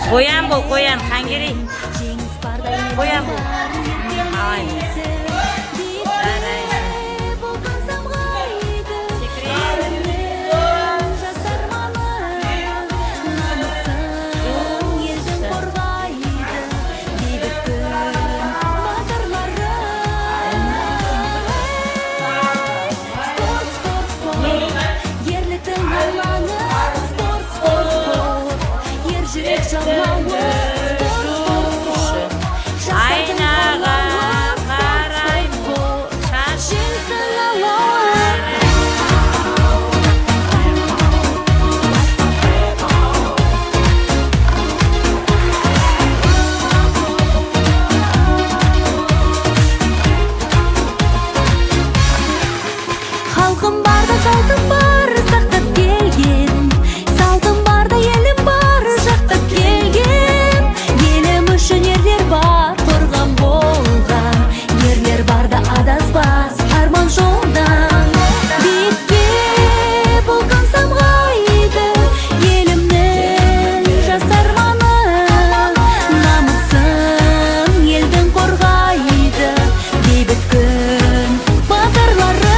Qo'yan bu, qo'yan, hangiri. Qo'yan bu. Aynen. Aynaga qarayman, Халқым барда салтым бар, сақтап келген. Салтым барда елім бар, жақтап келген. Елім үшін ерлер бар, қорған болған. Ерлер барда адаспас, арман жолдан. Биікке болған самғайды, елімнің жас арманы. Намысын елдің қорғайды, бейбіт күн батырлары.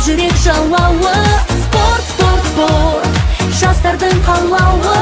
Жүрек жалауы, спорт, спорт, спорт, жастардың қалауы.